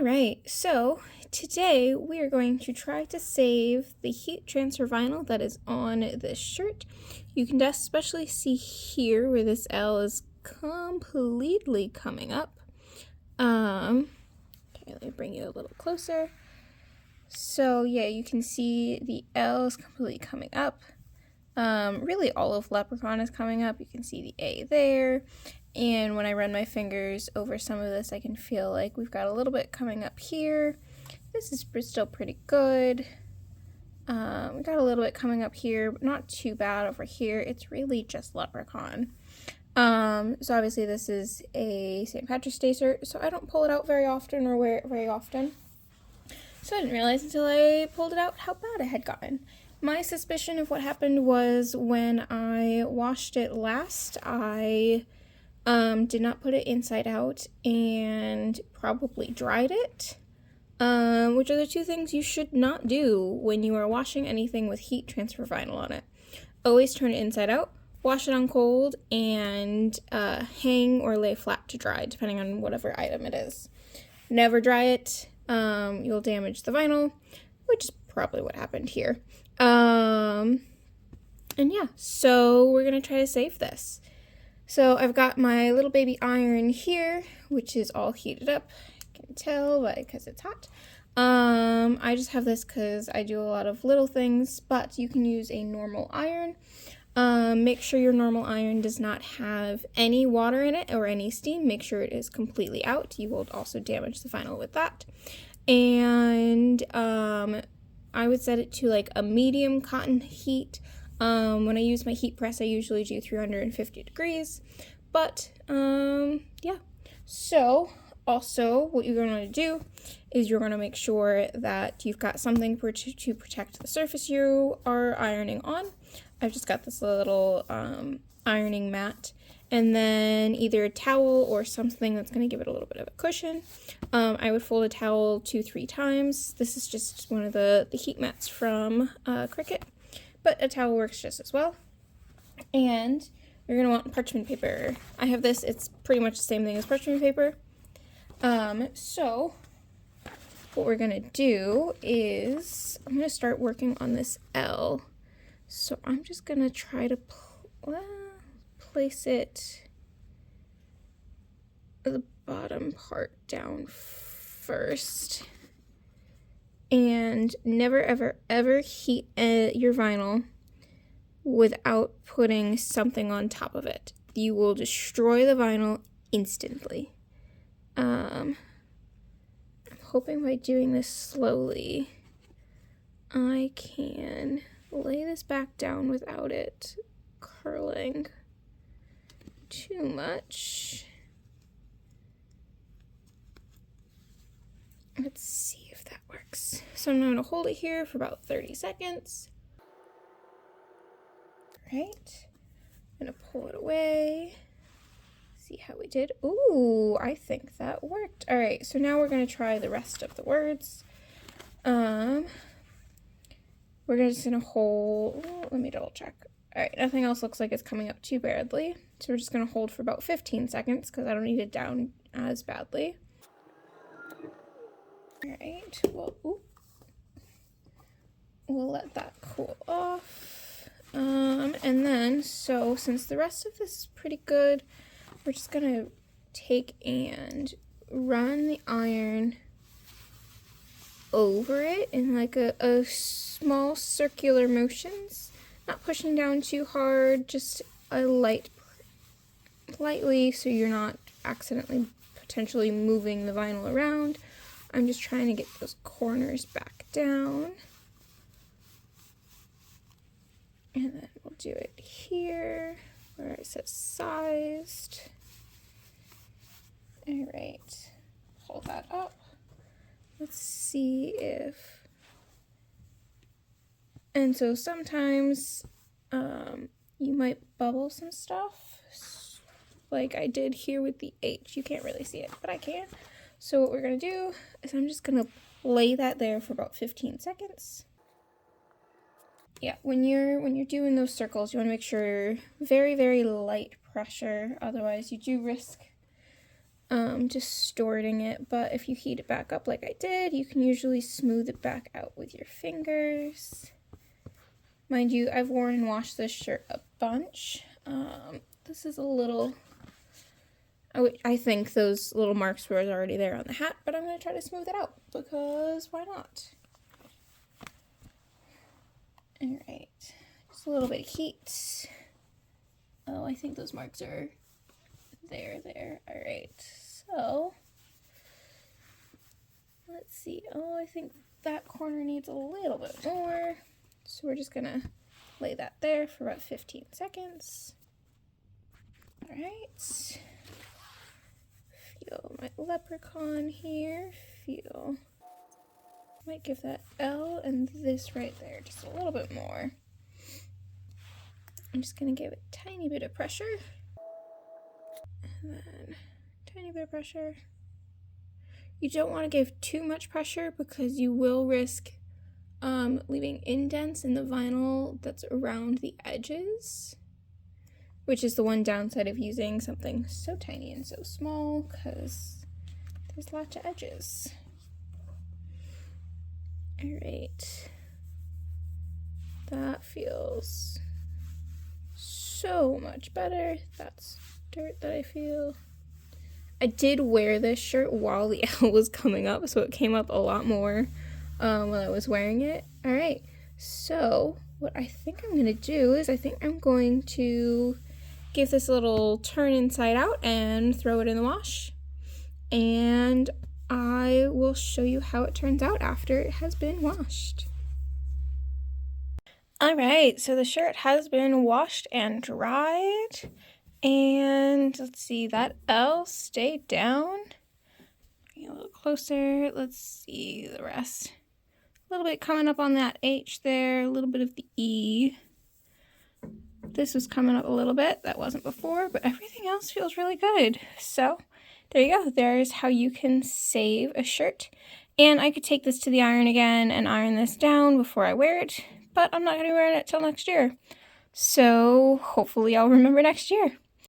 Alright, so today we are going to try to save the heat transfer vinyl that is on this shirt. You can especially see here where this L is completely coming up. Okay, let me bring you a little closer. So yeah, you can see the L is completely coming up. Really all of Leprechaun is coming up. You can see the A there. And when I run my fingers over some of this, I can feel like we've got a little bit coming up here. This is still pretty good. We got a little bit coming up here, but not too bad over here. It's really just Leprechaun. So obviously this is a St. Patrick's Day shirt, so I don't pull it out very often or wear it very often. So I didn't realize until I pulled it out how bad it had gotten. My suspicion of what happened was when I washed it last, I did not put it inside out and probably dried it, which are the two things you should not do when you are washing anything with heat transfer vinyl on it. Always turn it inside out, wash it on cold, and hang or lay flat to dry, depending on whatever item it is. Never dry it, you'll damage the vinyl, which is probably what happened here. And yeah, so we're going to try to save this. So I've got my little baby iron here, which is all heated up. You can tell because it's hot. I just have this because I do a lot of little things, but you can use a normal iron. Make sure your normal iron does not have any water in it or any steam. Make sure it is completely out. You will also damage the vinyl with that. And I would set it to like a medium cotton heat. When I use my heat press, I usually do 350 degrees, but, yeah. So, also, what you're going to do is you're going to make sure that you've got something to protect the surface you are ironing on. I've just got this little, ironing mat, and then either a towel or something that's going to give it a little bit of a cushion. I would fold a towel 2-3 times. This is just one of the heat mats from, Cricut. But a towel works just as well. And you're going to want parchment paper. I have this. It's pretty much the same thing as parchment paper. So what we're going to do is I'm going to start working on this L. So I'm just going to try to place it the bottom part down first. And never, ever, ever heat your vinyl without putting something on top of it. You will destroy the vinyl instantly. I'm hoping by doing this slowly, I can lay this back down without it curling too much. Let's see if that works. So I'm going to hold it here for about 30 seconds. Right. I'm going to pull it away. See how we did. Ooh, I think that worked. All right, so now we're going to try the rest of the words. We're just going to hold, let me double check. All right, nothing else looks like it's coming up too badly. So we're just going to hold for about 15 seconds because I don't need it down as badly. Alright, well, we'll let that cool off. And then, so since the rest of this is pretty good, we're just gonna take and run the iron over it in like a small circular motions. Not pushing down too hard, just a lightly so you're not accidentally potentially moving the vinyl around. I'm just trying to get those corners back down. And then we'll do it here where it says sized. All right, pull that up. Let's see if, and so sometimes you might bubble some stuff like I did here with the H. You can't really see it, but I can. So what we're going to do is I'm just going to lay that there for about 15 seconds. Yeah, when you're doing those circles, you want to make sure very, very light pressure. Otherwise, you do risk distorting it, but if you heat it back up like I did, you can usually smooth it back out with your fingers. Mind you, I've worn and washed this shirt a bunch. This is a little, I think those little marks were already there on the hat, but I'm going to try to smooth it out, because why not? Alright, just a little bit of heat. Oh, I think those marks are there. Alright, so let's see. Oh, I think that corner needs a little bit more. So we're just gonna lay that there for about 15 seconds. Alright. Feel my leprechaun here. Feel. Might give that L and this right there just a little bit more. I'm just gonna give it a tiny bit of pressure. And then tiny bit of pressure. You don't want to give too much pressure because you will risk leaving indents in the vinyl that's around the edges, which is the one downside of using something so tiny and so small, because there's lots of edges. Alright, that feels so much better. That's dirt that I feel. I did wear this shirt while the L was coming up, so it came up a lot more while I was wearing it. Alright, so what I think I'm going to do is I think I'm going to give this a little turn inside out and throw it in the wash. And I will show you how it turns out after it has been washed. Alright, so the shirt has been washed and dried. And let's see, that L stayed down. Bring it a little closer. Let's see the rest. A little bit coming up on that H there, a little bit of the E. This was coming up a little bit. That wasn't before, but everything else feels really good. So there you go. There's how you can save a shirt. And I could take this to the iron again and iron this down before I wear it, but I'm not going to wear it till next year. So hopefully I'll remember next year.